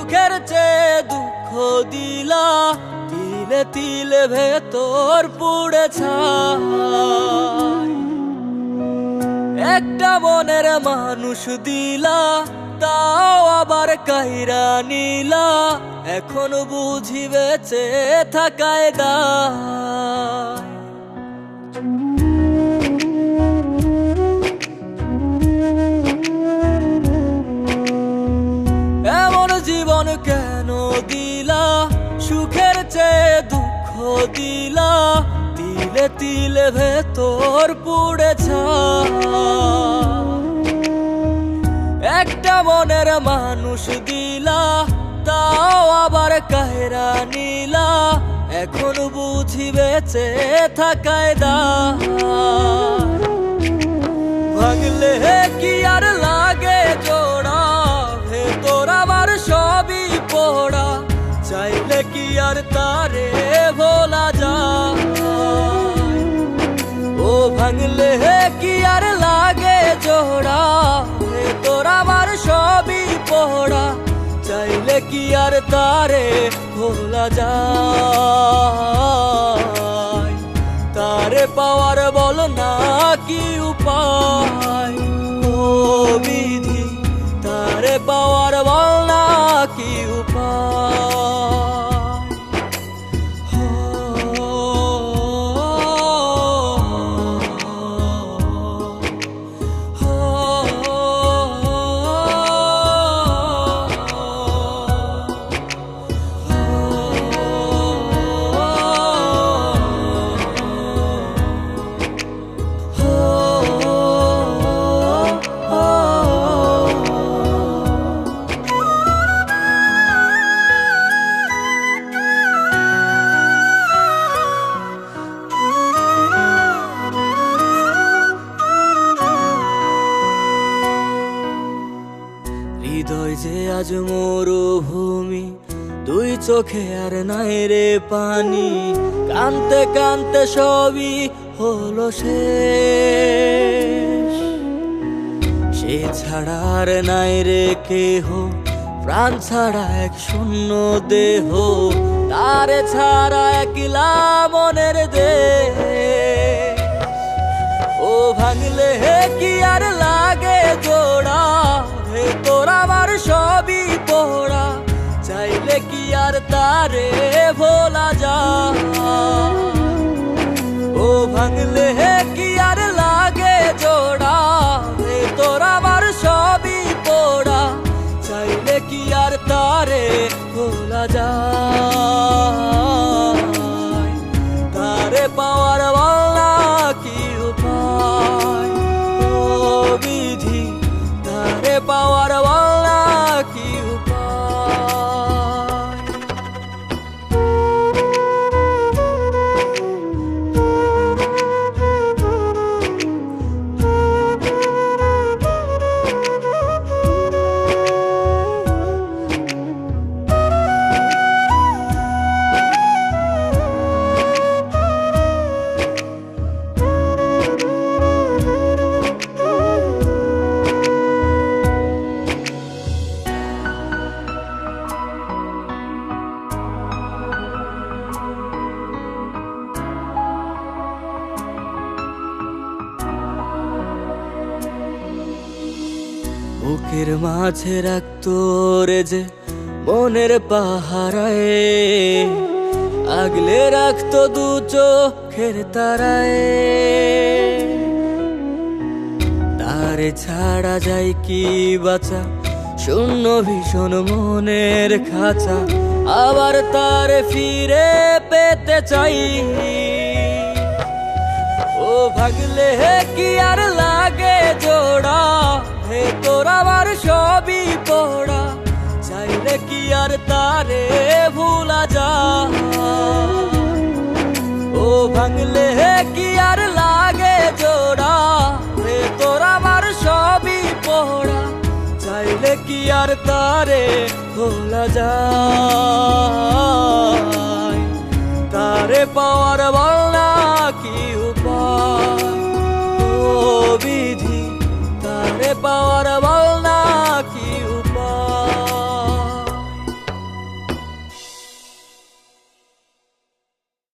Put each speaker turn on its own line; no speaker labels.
সুখের চেয়ে দুঃখ দিলা, তিলে তিলে ভেতর পুড়ে ছাই। একটা মনের মানুষ দিলা, তাও আবার কাইরা নিলা, এখন বুঝি বেঁচে থাকায় দায়। এমন জীবন কেন দিলা, সুখের চেয়ে দুঃখ দিলা, তিলে তিলে ভেতর পুড়ে ছাই। একটা মনের মানুষ দিলা, তাও আবার কাহেরা নিলা, এখন বুঝি বেঁচে থাকায় দায়। ভাঙলে কি আর লাগে জোড়া, ভেতর আমার সবই পোড়া, চাইলে কি আর তারে ভোলা যায়। ও ভাঙলে কি আর লাগে জোড়া, ভেতর আমার সবই পোড়া, চাইলে কি আর তারে ভোলা যায়। তারে পাওয়ার বল না কি উপায়, ও বিধি তারে পাওয়ার বল না কি উপায়। হৃদয় যে আজ মরুভূমি, দুই চোখে আর নাই রে পানি, কানতে কানতে সবই হলো শেষ। সে ছাড়া আর নাই রে কেহ, প্রাণ ছাড়া এক শূন্য দেহ, তারে ছাড়া একলা মনের দেহ। ও ভাঙলে কি আর লাগে জোড়া, ভেতর আমার সবই পোড়া, চাইলে কি আর তারে ভোলা যায়। ও ভাঙলে কি আর লাগে জোড়া, ভেতর আমার সবই পোড়া, চাইলে কি আর তারে ভোলা যায়। তারে পাওয়ার বলা কি উপায়, ও বিধি তারে পাওয়ার বলা কি উপায়। বুকের মাঝে রাখতো রে যে মনের পাহারায়, আগলে রাখতো দু চোখের তারায়। তারে ছাড়া যায় কি বাঁচা, শূন্য ভীষণ মনের খাঁচা, আবার তারে ফিরে পেতে চাই। ও ভাগলে কি আর লাগে জোড়া, ভেতর আমার সবই পোড়া, চাইলে কি আর তারে ভোলা যায়। ও ভাঙলে কি আর লাগে জোড়া, ভেতর আমার সবই পোড়া, চাইলে কি আর তারে ভোলা যায়। তারে পাওয়ার বল না কি উপায়, ও বিধি তারে পাওয়ার